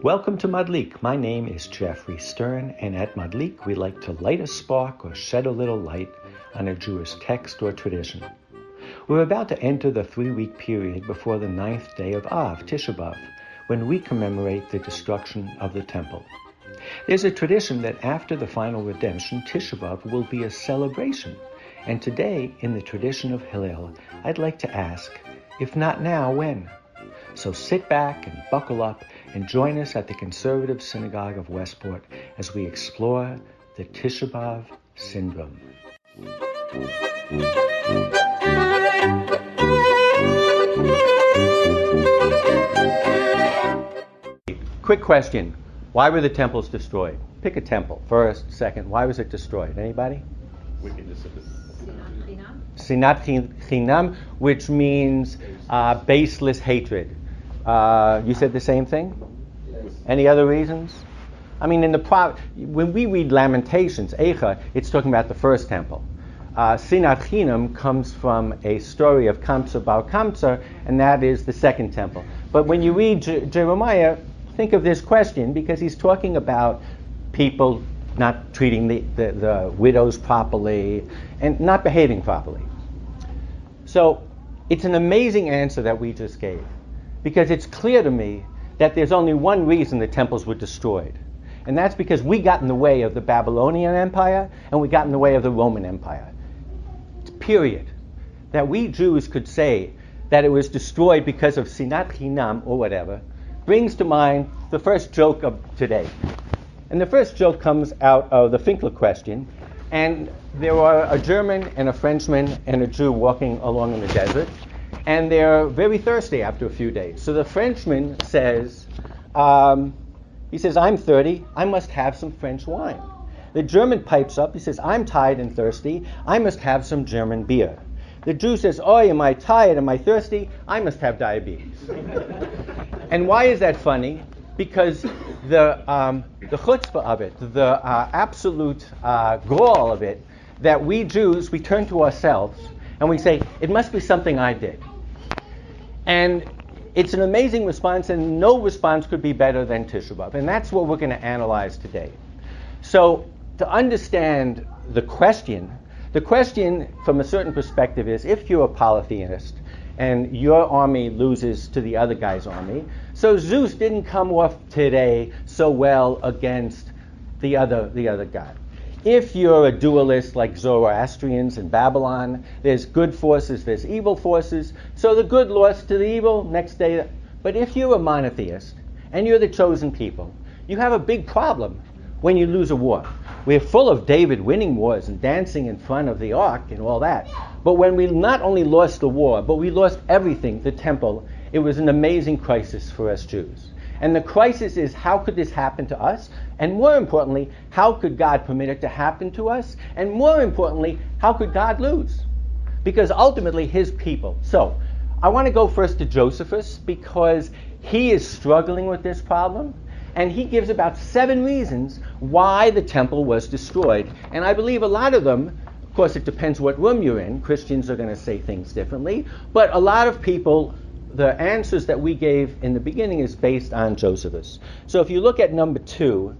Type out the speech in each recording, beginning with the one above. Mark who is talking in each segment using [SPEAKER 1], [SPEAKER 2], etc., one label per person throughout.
[SPEAKER 1] Welcome to Madlik. My name is Jeffrey Stern, and at Madlik we like to light a spark or shed a little light on a Jewish text or tradition. We're about to enter the 3-week period before the 9th day of Av, Tisha B'Av, when we commemorate the destruction of the temple. There's a tradition that after the final redemption, Tisha B'Av will be a celebration. And today, in the tradition of Hillel, I'd like to ask, if not now, when? So sit back and buckle up and join us at the Conservative Synagogue of Westport as we explore the Tisha B'Av syndrome. Quick question. Why were the temples destroyed? Pick a temple. First, second. Why was it destroyed? Anybody?
[SPEAKER 2] Wickedness of the
[SPEAKER 1] Sinat chinam, which means baseless hatred. You said the same thing?
[SPEAKER 2] Yes.
[SPEAKER 1] Any other reasons? I mean, when we read Lamentations, Eicha, it's talking about the first temple. Sinat chinam comes from a story of Kamsa Bar Kamsa, and that is the second temple. But when you read Jeremiah, think of this question, because he's talking about people not treating the widows properly and not behaving properly. So it's an amazing answer that we just gave, because it's clear to me that there's only one reason the temples were destroyed, and that's because we got in the way of the Babylonian Empire and we got in the way of the Roman Empire. Period. That we Jews could say that it was destroyed because of Sinat Chinam or whatever brings to mind the first joke of today. And the first joke comes out of the Finkler Question, and there are a German and a Frenchman and a Jew walking along in the desert, and they're very thirsty after a few days. So the Frenchman says, I'm 30, I must have some French wine. The German pipes up, he says, I'm tired and thirsty, I must have some German beer. The Jew says, am I tired, am I thirsty, I must have diabetes. And why is that funny? Because the chutzpah of it, the absolute gall of it, that we Jews, we turn to ourselves and we say, it must be something I did. And it's an amazing response, and no response could be better than Tisha B'Av. And that's what we're going to analyze today. So to understand the question from a certain perspective is, if you're a polytheist and your army loses to the other guy's army, so Zeus didn't come off today so well against the other guy. If you're a dualist like Zoroastrians in Babylon, there's good forces, there's evil forces, so the good lost to the evil, next day. But if you're a monotheist and you're the chosen people, you have a big problem when you lose a war. We're full of David winning wars and dancing in front of the ark and all that. But when we not only lost the war, but we lost everything, the temple, it was an amazing crisis for us Jews. And the crisis is, how could this happen to us? And more importantly, how could God permit it to happen to us? And more importantly, how could God lose? Because ultimately, his people. So, I want to go first to Josephus, because he is struggling with this problem. And he gives about 7 reasons why the temple was destroyed. And I believe a lot of them, of course it depends what room you're in, Christians are going to say things differently, but a lot of people, the answers that we gave in the beginning is based on Josephus. So if you look at number 2,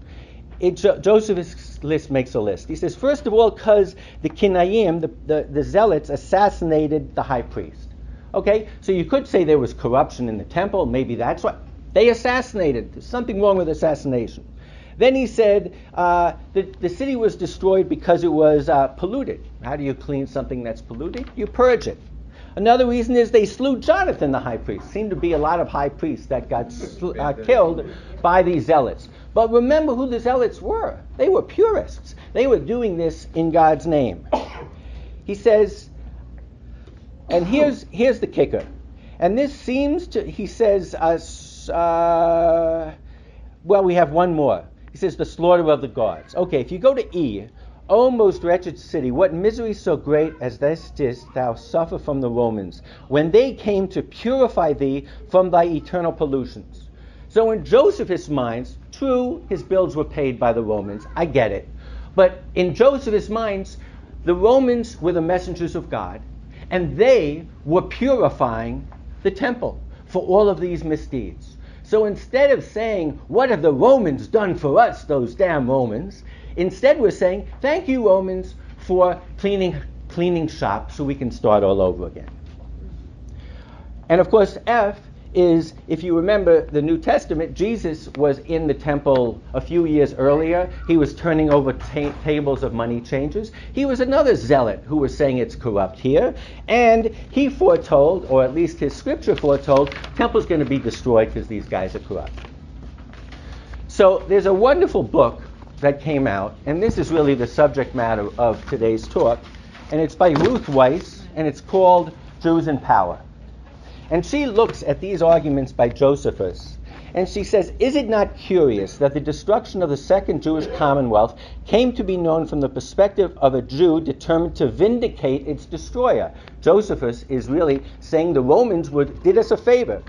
[SPEAKER 1] Josephus makes a list. He says, first of all, because the Kinayim, the zealots, assassinated the high priest. Okay, so you could say there was corruption in the temple, maybe that's what. They assassinated. There's something wrong with assassination. Then he said the city was destroyed because it was polluted. How do you clean something that's polluted? You purge it. Another reason is they slew Jonathan, the high priest. Seemed to be a lot of high priests that got killed by these zealots. But remember who the zealots were. They were purists. They were doing this in God's name. He says, and here's the kicker. And this seems to, he says, we have one more. He says, the slaughter of the gods. Okay, if you go to E, O most wretched city, what misery so great as this didst thou suffer from the Romans, when they came to purify thee from thy eternal pollutions. So in Josephus' minds, true, his bills were paid by the Romans, I get it. But in Josephus' minds, the Romans were the messengers of God, and they were purifying the temple for all of these misdeeds. So instead of saying, what have the Romans done for us, those damn Romans, instead we're saying, thank you, Romans, for cleaning shop so we can start all over again. And of course, F is, if you remember the New Testament, Jesus was in the temple a few years earlier. He was turning over tables of money changers. He was another zealot who was saying it's corrupt here. And he foretold, or at least his scripture foretold, temple's going to be destroyed because these guys are corrupt. So there's a wonderful book that came out, and this is really the subject matter of today's talk, and it's by Ruth Weiss, and it's called Jews in Power. And she looks at these arguments by Josephus, and she says, is it not curious that the destruction of the Second Jewish Commonwealth came to be known from the perspective of a Jew determined to vindicate its destroyer? Josephus is really saying the Romans did us a favor.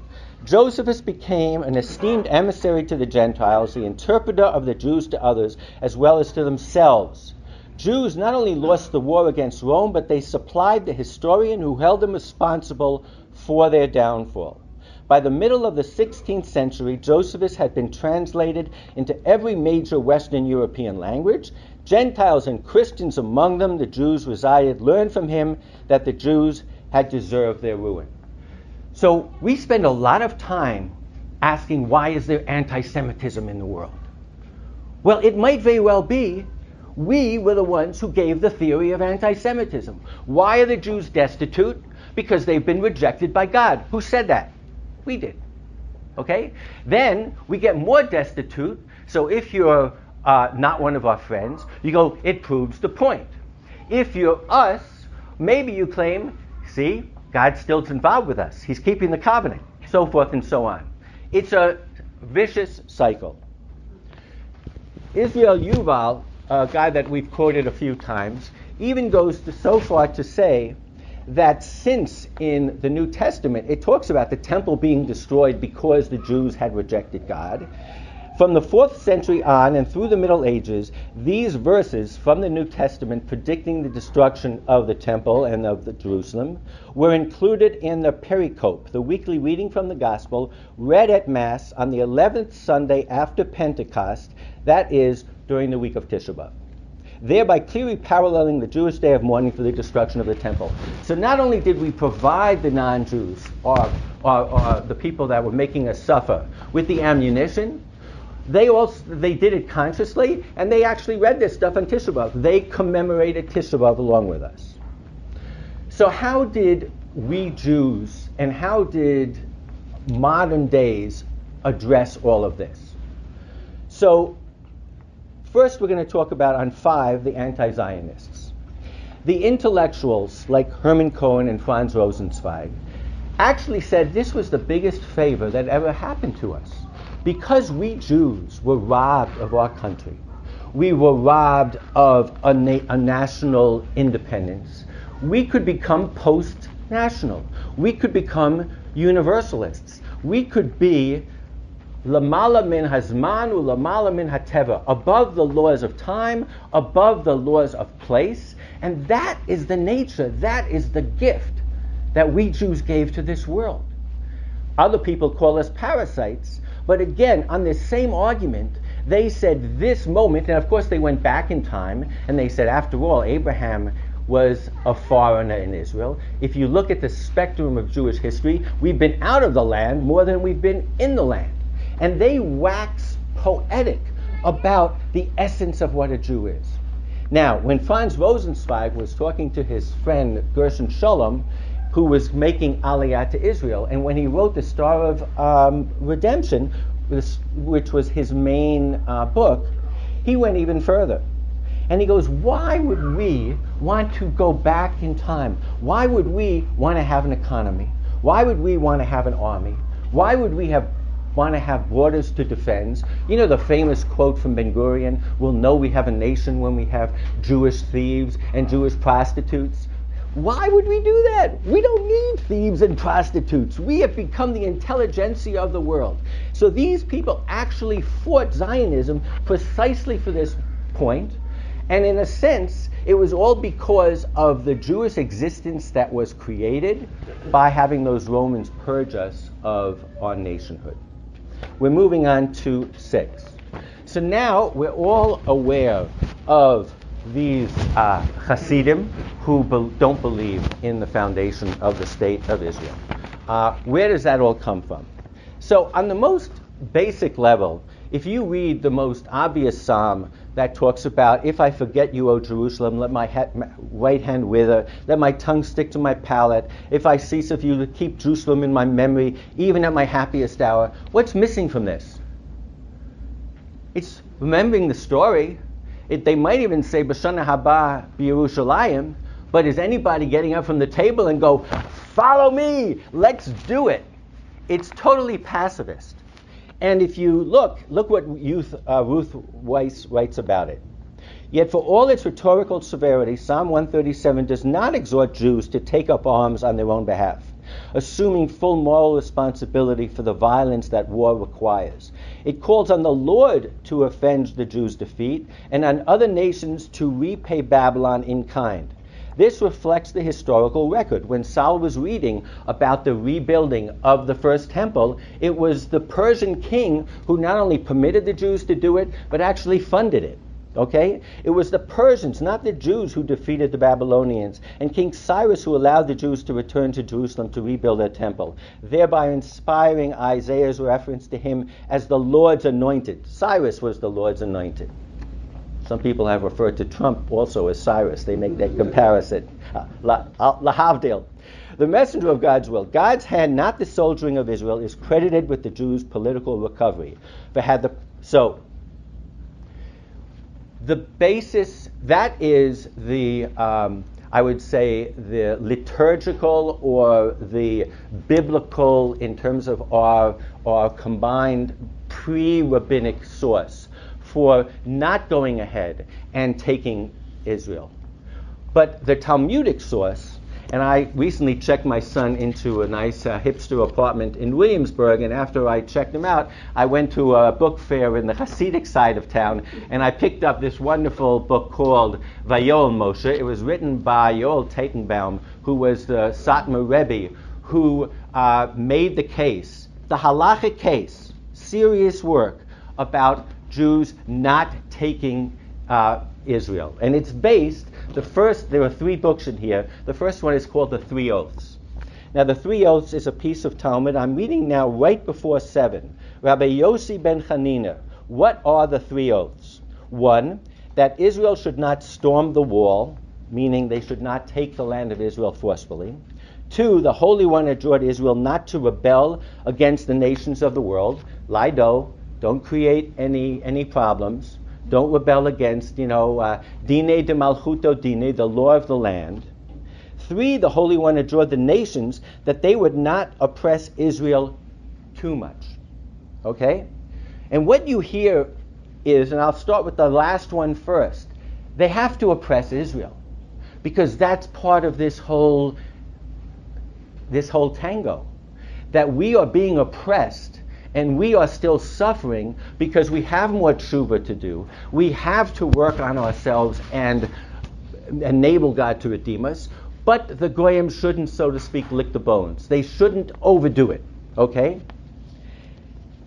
[SPEAKER 1] Josephus became an esteemed emissary to the Gentiles, the interpreter of the Jews to others, as well as to themselves. Jews not only lost the war against Rome, but they supplied the historian who held them responsible for their downfall. By the middle of the 16th century, Josephus had been translated into every major Western European language. Gentiles and Christians among them, the Jews resided, learned from him that the Jews had deserved their ruin. So we spend a lot of time asking, why is there anti-Semitism in the world? Well, it might very well be we were the ones who gave the theory of anti-Semitism. Why are the Jews destitute? Because they've been rejected by God. Who said that? We did. Okay? Then we get more destitute. So if you're not one of our friends, you go, it proves the point. If you're us, maybe you claim, see, God's still involved with us. He's keeping the covenant, so forth and so on. It's a vicious cycle. Israel Yuval, a guy that we've quoted a few times, even goes so far to say that since in the New Testament it talks about the temple being destroyed because the Jews had rejected God, from the 4th century on and through the Middle Ages, these verses from the New Testament predicting the destruction of the temple and of the Jerusalem were included in the pericope, the weekly reading from the Gospel, read at Mass on the 11th Sunday after Pentecost, that is, during the week of Tisha B'Av, thereby clearly paralleling the Jewish day of mourning for the destruction of the temple. So not only did we provide the non-Jews or the people that were making us suffer with the ammunition, they did it consciously, and they actually read this stuff on Tisha B'Av. They commemorated Tisha B'Av along with us. So how did we Jews and how did modern days address all of this? So first we're going to talk about on 5 the anti-Zionists. The intellectuals like Herman Cohen and Franz Rosenzweig actually said this was the biggest favor that ever happened to us. Because we Jews were robbed of our country, we were robbed of a national independence, we could become post-national. We could become universalists. We could be Lamala min hazman u lamala min hateva, above the laws of time, above the laws of place. And that is the nature, that is the gift that we Jews gave to this world. Other people call us parasites, but again, on this same argument, they said this moment, and of course they went back in time, and they said, after all, Abraham was a foreigner in Israel. If you look at the spectrum of Jewish history, we've been out of the land more than we've been in the land. And they wax poetic about the essence of what a Jew is. Now, when Franz Rosenzweig was talking to his friend Gershon Sholem, who was making Aliyah to Israel, and when he wrote the Star of Redemption, which was his main book, he went even further. And he goes, why would we want to go back in time? Why would we want to have an economy? Why would we want to have an army? Why would we want to have borders to defend? You know the famous quote from Ben Gurion, we'll know we have a nation when we have Jewish thieves and Jewish prostitutes. Why would we do that? We don't need thieves and prostitutes. We have become the intelligentsia of the world. So these people actually fought Zionism precisely for this point. And in a sense, It was all because of the Jewish existence that was created by having those Romans purge us of our nationhood. We're moving on to 6. So now we're all aware of these Hasidim who don't believe in the foundation of the state of Israel. Where does that all come from? So on the most basic level, if you read the most obvious psalm that talks about, if I forget you, O Jerusalem, let my right hand wither, let my tongue stick to my palate, if I cease of you, to keep Jerusalem in my memory, even at my happiest hour. What's missing from this? It's remembering the story. They might even say, B'shana haba b'Yerushalayim, but is anybody getting up from the table and go, follow me, let's do it? It's totally pacifist. And if you look what Ruth Weiss writes about it. Yet for all its rhetorical severity, Psalm 137 does not exhort Jews to take up arms on their own behalf, assuming full moral responsibility for the violence that war requires. It calls on the Lord to avenge the Jews' defeat and on other nations to repay Babylon in kind. This reflects the historical record. When Saul was reading about the rebuilding of the first temple, it was the Persian king who not only permitted the Jews to do it, but actually funded it. Okay? It was the Persians, not the Jews, who defeated the Babylonians, and King Cyrus who allowed the Jews to return to Jerusalem to rebuild their temple, thereby inspiring Isaiah's reference to him as the Lord's anointed. Cyrus was the Lord's anointed. Some people have referred to Trump also as Cyrus. They make that comparison. Lahavdil. The messenger of God's will. God's hand, not the soldiering of Israel, is credited with the Jews' political recovery. The basis, that is the, I would say, the liturgical or the biblical, in terms of our combined pre-rabbinic source for not going ahead and taking Israel. But the Talmudic source, and I recently checked my son into a nice hipster apartment in Williamsburg, and after I checked him out, I went to a book fair in the Hasidic side of town, and I picked up this wonderful book called Vayol Moshe. It was written by Yoel Tatenbaum, who was the Satmar Rebbe, who made the case, the halachic case, serious work about Jews not taking Israel. And it's based, there are 3 books in here. The first one is called The 3 Oaths. Now the 3 Oaths is a piece of Talmud. I'm reading now right before 7. Rabbi Yossi ben Chanina. What are the 3 Oaths? 1, that Israel should not storm the wall, meaning they should not take the land of Israel forcefully. 2, the Holy One adjured Israel not to rebel against the nations of the world. Lido, don't create any problems. Don't rebel against, Dine de Malchuto Dine, the law of the land. 3, the Holy One adjured the nations that they would not oppress Israel too much. Okay? And what you hear is, and I'll start with the last one first, they have to oppress Israel, because that's part of this whole tango, that we are being oppressed and we are still suffering because we have more tshuva to do. We have to work on ourselves and enable God to redeem us. But the goyim shouldn't, so to speak, lick the bones. They shouldn't overdo it. Okay?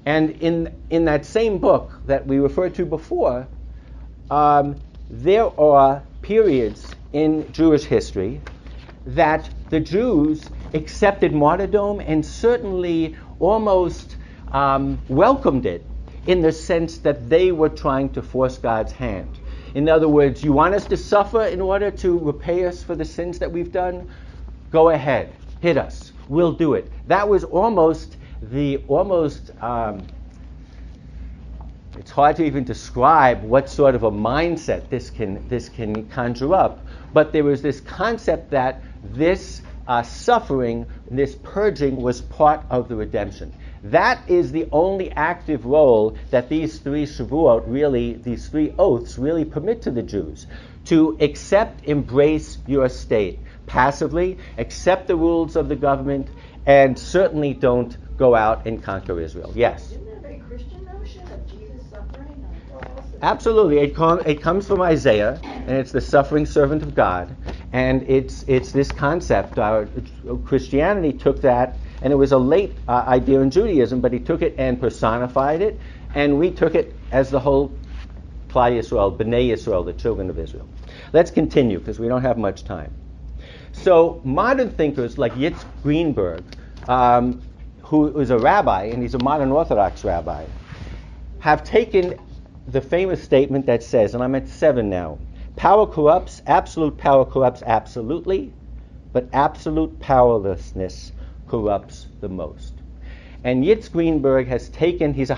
[SPEAKER 1] And in that same book that we referred to before, there are periods in Jewish history that the Jews accepted martyrdom and certainly almost welcomed it, in the sense that they were trying to force God's hand. In other words, you want us to suffer in order to repay us for the sins that we've done? Go ahead, hit us, we'll do it. That was it's hard to even describe what sort of a mindset this can conjure up, but there was this concept that this suffering, this purging, was part of the redemption. That is the only active role that these 3 Shavuot these 3 oaths really permit to the Jews. To accept, embrace your state passively, accept the rules of the government, and certainly don't go out and conquer Israel. Yes?
[SPEAKER 3] Isn't that a very Christian notion of Jesus suffering on the cross?
[SPEAKER 1] Absolutely. It comes from Isaiah, and it's the suffering servant of God. And it's this concept. Christianity took that, and it was a late idea in Judaism, but he took it and personified it, and we took it as the whole Klal Yisrael, B'nai Yisrael, the children of Israel. Let's continue, because we don't have much time. So modern thinkers like Yitzhak Greenberg, who is a rabbi, and he's a modern Orthodox rabbi, have taken the famous statement that says, and I'm at 7 now, power corrupts, absolute power corrupts absolutely, but absolute powerlessness corrupts the most. And Yitzhak Greenberg has taken, he's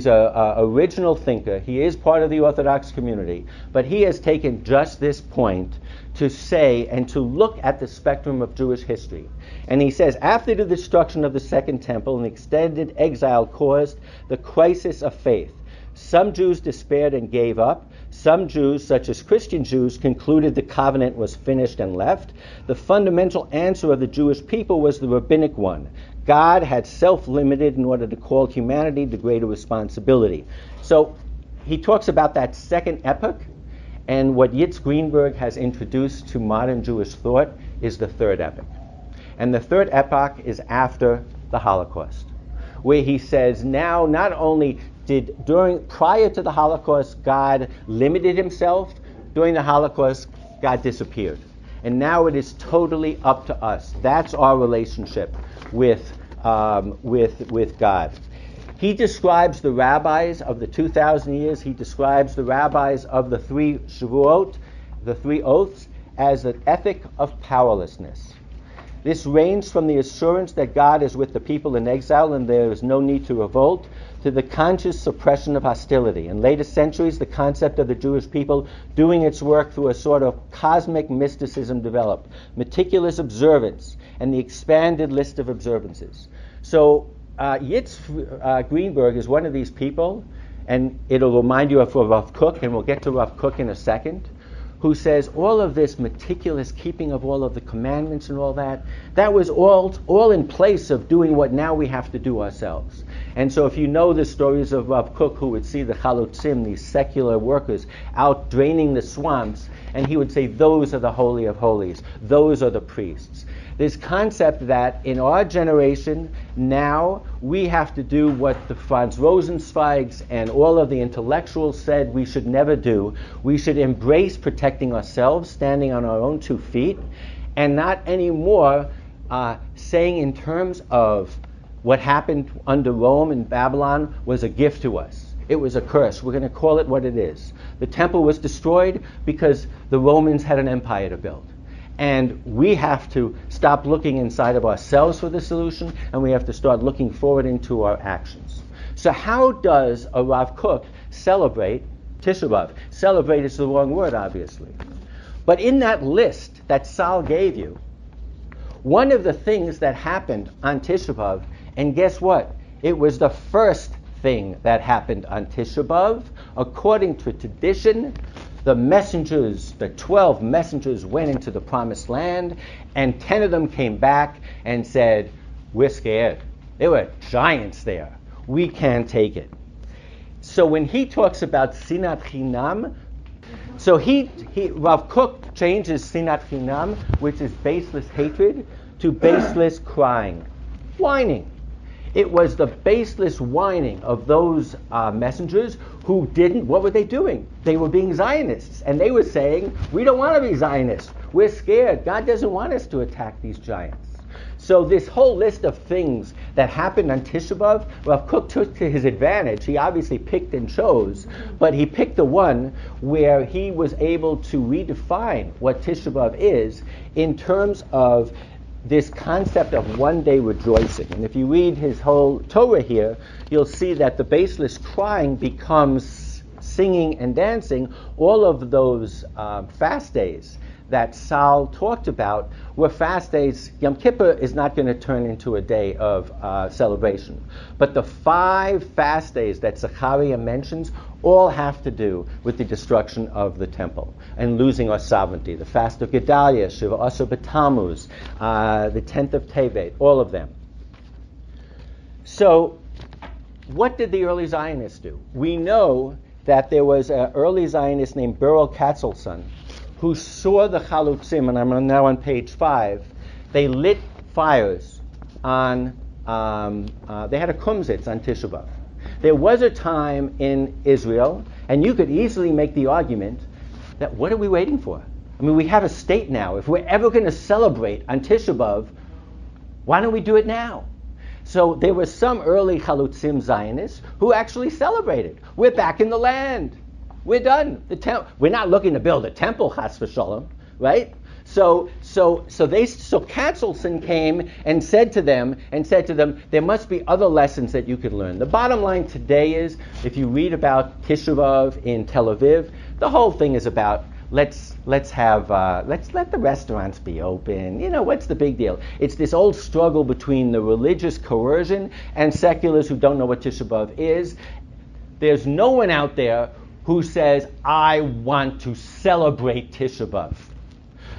[SPEAKER 1] a original thinker, he is part of the Orthodox community, but he has taken just this point to say and to look at the spectrum of Jewish history. And he says, after the destruction of the Second Temple, an extended exile caused the crisis of faith. Some Jews despaired and gave up. Some Jews, such as Christian Jews, concluded the covenant was finished and left. The fundamental answer of the Jewish people was the rabbinic one. God had self-limited in order to call humanity to greater responsibility. So he talks about that second epoch, and what Yitzhak Greenberg has introduced to modern Jewish thought is the third epoch. And the third epoch is after the Holocaust, where he says now not only prior to the Holocaust, God limited himself. During the Holocaust, God disappeared. And now it is totally up to us. That's our relationship with God. He describes the rabbis of the 2,000 years. He describes the rabbis of the 3 Shavuot, the 3 oaths, as an ethic of powerlessness. This ranged from the assurance that God is with the people in exile and there is no need to revolt, to the conscious suppression of hostility. In later centuries, the concept of the Jewish people doing its work through a sort of cosmic mysticism developed, meticulous observance, and the expanded list of observances. So Yitzhak Greenberg is one of these people, and it'll remind you of Rav Kook, and we'll get to Rav Kook in a second, who says all of this meticulous keeping of all of the commandments and all that, that was all in place of doing what now we have to do ourselves. And so if you know the stories of Rav Kook, who would see the chalutzim, these secular workers, out draining the swamps, and he would say, those are the Holy of Holies, those are the priests. This concept that in our generation, now, we have to do what the Franz Rosenzweigs and all of the intellectuals said we should never do. We should embrace protecting ourselves, standing on our own 2 feet, and not anymore saying in terms of what happened under Rome and Babylon was a gift to us. It was a curse. We're going to call it what it is. The temple was destroyed because the Romans had an empire to build. And we have to stop looking inside of ourselves for the solution, and we have to start looking forward into our actions. So how does a Rav Kook celebrate Tisha B'Av? Celebrate is the wrong word, obviously. But in that list that Sal gave you, one of the things that happened on Tisha B'Av, and guess what? It was the first thing that happened on Tisha B'Av. According to tradition, the messengers, the 12 messengers went into the promised land, and 10 of them came back and said, we're scared. There were giants there. We can't take it. So when he talks about sinat chinam, so Rav Kook changes sinat chinam, which is baseless hatred, to baseless crying, whining. It was the baseless whining of those messengers who didn't, what were they doing? They were being Zionists, and they were saying, we don't want to be Zionists. We're scared. God doesn't want us to attack these giants. So this whole list of things that happened on Tisha B'Av, Rav Kook took to his advantage. He obviously picked and chose, but he picked the one where he was able to redefine what Tisha B'Av is in terms of this concept of one-day rejoicing. And if you read his whole Torah here, you'll see that the baseless crying becomes singing and dancing. All of those fast days that Sal talked about were fast days. Yom Kippur is not going to turn into a day of celebration. But the 5 fast days that Zechariah mentions all have to do with the destruction of the temple and losing our sovereignty. The fast of Gedaliah, Shiva Asar B'Tammuz, the 10th of Tevet, all of them. So what did the early Zionists do? We know that there was an early Zionist named Beryl Katzelson who saw the Chalutzim, and I'm now on page 5. They lit fires on, they had a kumsitz on Tisha B'Av. There was a time in Israel, and you could easily make the argument that what are we waiting for? I mean, we have a state now. If we're ever going to celebrate on Tisha B'Av, why don't we do it now? So there were some early Chalutzim Zionists who actually celebrated. We're back in the land. We're done. We're not looking to build a temple, chas v'shalom, right? So Katzelson came and said to them, there must be other lessons that you could learn. The bottom line today is, if you read about Tisha B'Av in Tel Aviv, the whole thing is about let's let the restaurants be open. You know, what's the big deal? It's this old struggle between the religious coercion and seculars who don't know what Tisha B'Av is. There's no one out there who says, I want to celebrate Tisha B'Av.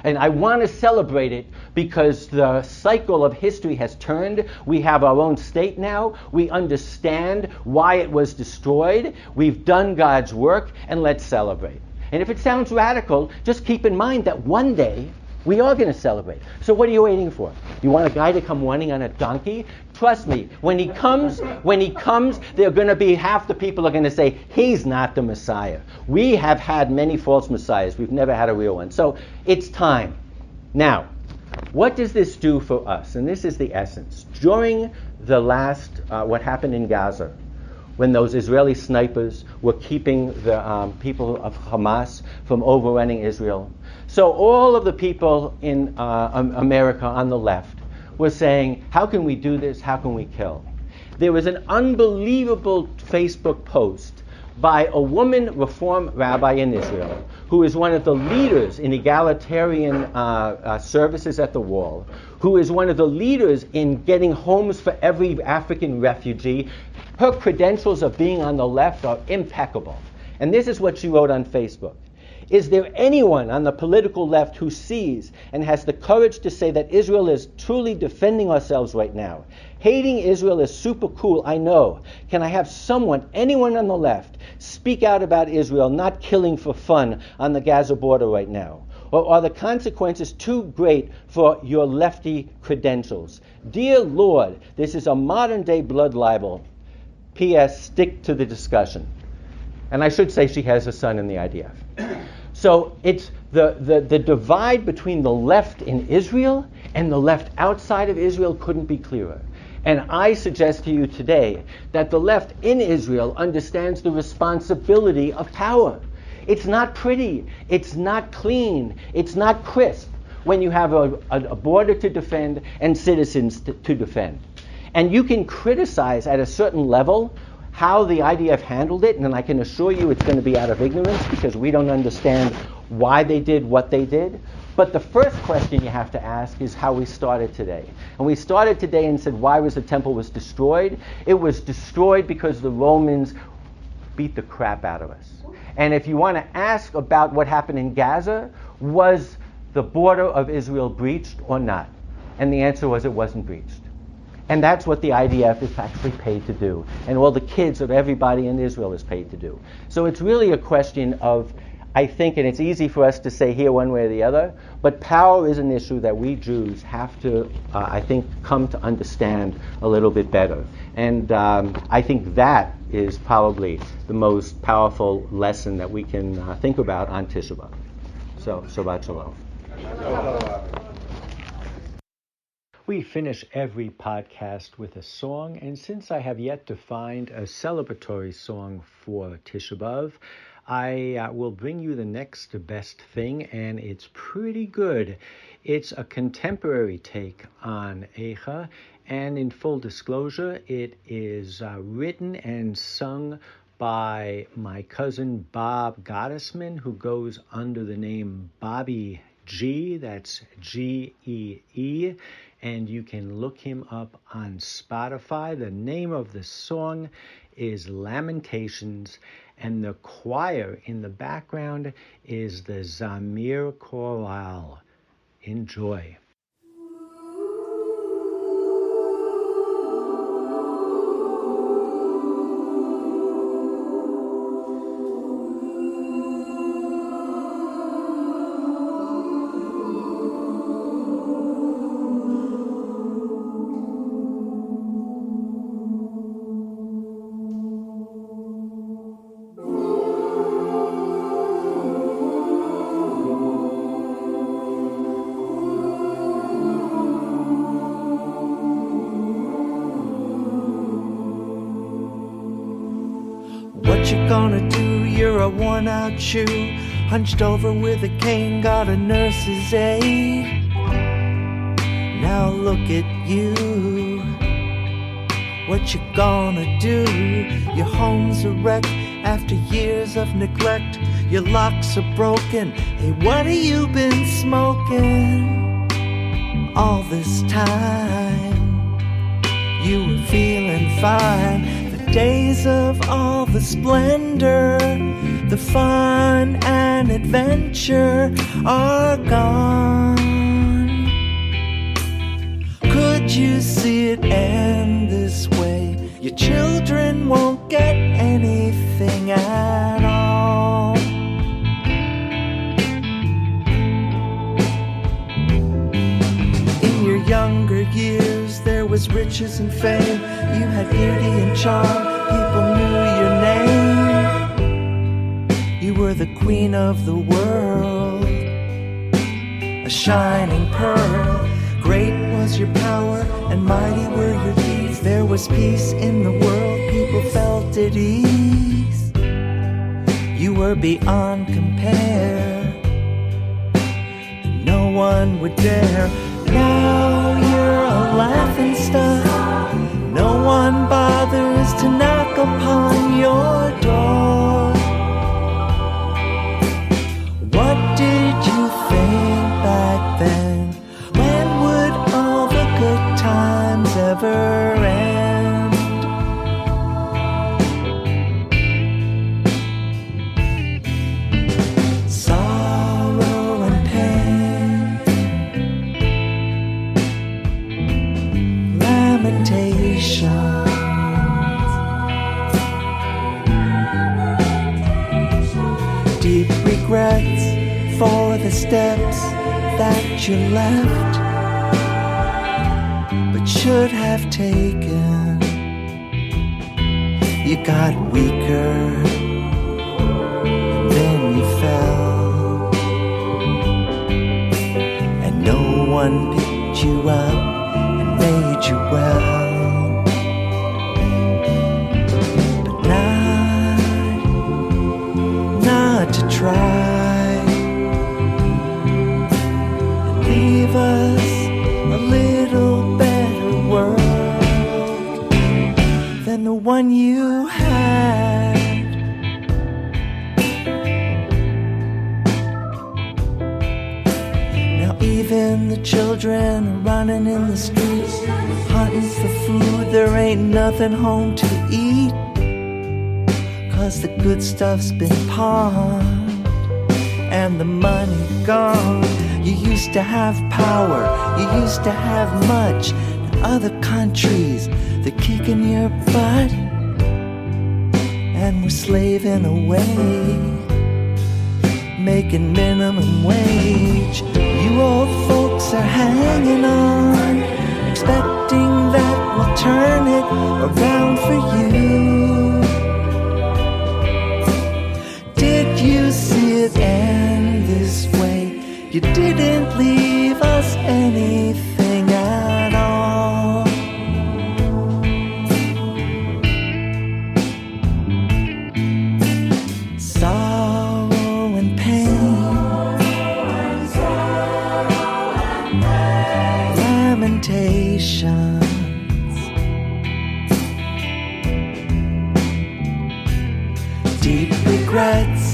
[SPEAKER 1] And I want to celebrate it because the cycle of history has turned. We have our own state now. We understand why it was destroyed. We've done God's work, and let's celebrate. And if it sounds radical, just keep in mind that one day we are going to celebrate. So what are you waiting for? You want a guy to come running on a donkey? Trust me, when he comes, they're going to be, half the people are going to say, he's not the Messiah. We have had many false messiahs. We've never had a real one. So it's time. Now, what does this do for us? And this is the essence. During the last, what happened in Gaza, when those Israeli snipers were keeping the people of Hamas from overrunning Israel. So all of the people in America on the left were saying, how can we do this? How can we kill? There was an unbelievable Facebook post by a woman Reform rabbi in Israel who is one of the leaders in egalitarian services at the wall, who is one of the leaders in getting homes for every African refugee. Her credentials of being on the left are impeccable. And this is what she wrote on Facebook. Is there anyone on the political left who sees and has the courage to say that Israel is truly defending ourselves right now? Hating Israel is super cool, I know. Can I have someone, anyone on the left, speak out about Israel not killing for fun on the Gaza border right now? Or are the consequences too great for your lefty credentials? Dear Lord, this is a modern-day blood libel. P.S. Stick to the discussion. And I should say she has a son in the IDF. So it's the divide between the left in Israel and the left outside of Israel couldn't be clearer. And I suggest to you today that the left in Israel understands the responsibility of power. It's not pretty. It's not clean. It's not crisp when you have a border to defend and citizens to defend. And you can criticize at a certain level how the IDF handled it, and I can assure you it's going to be out of ignorance because we don't understand why they did what they did. But the first question you have to ask is how we started today. And we started today and said, why was the temple was destroyed? It was destroyed because the Romans beat the crap out of us. And if you want to ask about what happened in Gaza, was the border of Israel breached or not? And the answer was it wasn't breached. And that's what the IDF is actually paid to do. And all the kids of everybody in Israel is paid to do. So it's really a question of, I think, and it's easy for us to say here one way or the other, but power is an issue that we Jews have to, I think, come to understand a little bit better. And I think that is probably the most powerful lesson that we can think about on Tisha B'Av. So, Shabbat Shalom. We finish every podcast with a song, and since I have yet to find a celebratory song for Tisha B'Av, I will bring you the next best thing, and it's pretty good. It's a contemporary take on Eicha, and in full disclosure, it is written and sung by my cousin Bob Gottesman, who goes under the name Bobby G, that's G-E-E, and you can look him up on Spotify. The name of the song is Lamentations, and the choir in the background is the Zamir Chorale. Enjoy.
[SPEAKER 3] What you gonna do? You're a worn-out shoe, hunched over with a cane, got a nurse's aid. Now look at you. What you gonna do? Your home's a wreck after years of neglect. Your locks are broken. Hey, what have you been smoking all this time? You were feeling fine. The days of all the splendor, the fun and adventure are gone. Could you see it end this way? Your children won't get anything at all. In your younger years, there was riches and fame. You had beauty and charm. People knew your name. You were the queen of the world, a shining pearl. Great was your power and mighty were your deeds. There was peace in the world, people felt at ease. You were beyond compare, and no one would dare. Now you're a laughing stock. No one bothers to knock upon your door. What did you think back then? Times ever end? Sorrow and pain, lamentations, deep regrets for the steps that you left should have taken. You got weaker, and then you fell, and no one picked you up and made you well. But not to try and leave us a little better world than the one you had. Now even the children are running in the streets, hunting for food. There ain't nothing home to eat, 'cause the good stuff's been pawned and the money gone. You used to have power, you used to have much. Other countries, they're kicking your butt, and we're slaving away, making minimum wage. You old folks are hanging on, expecting that we'll turn it around for you. Did you see it end this way? You didn't leave us anything at all. Sorrow and pain, lamentations, deep regrets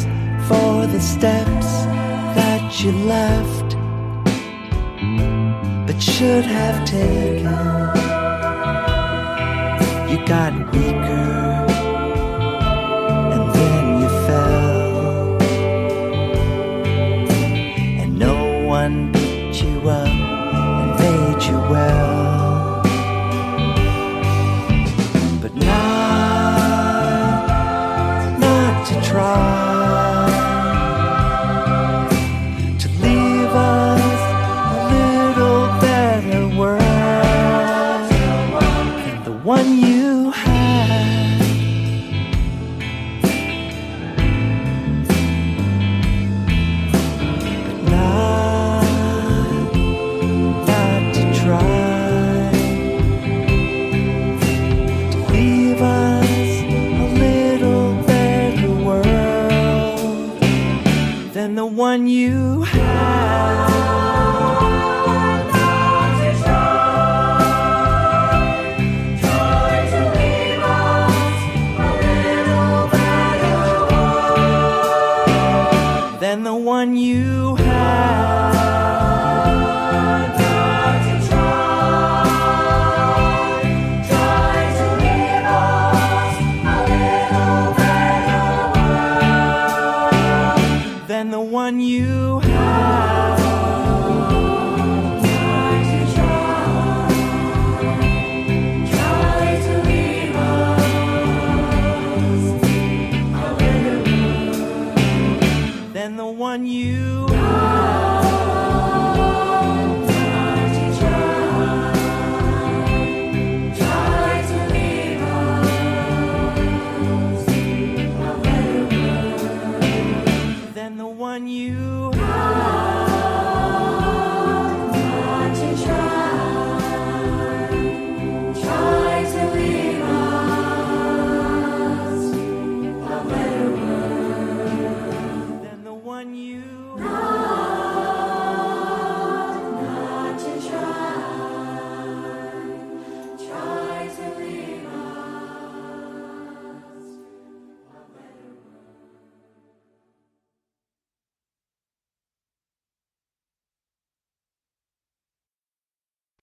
[SPEAKER 3] for the steps that you left but should have taken. You got weaker and then you fell, and no one picked you up and made you well. But not to try one you have.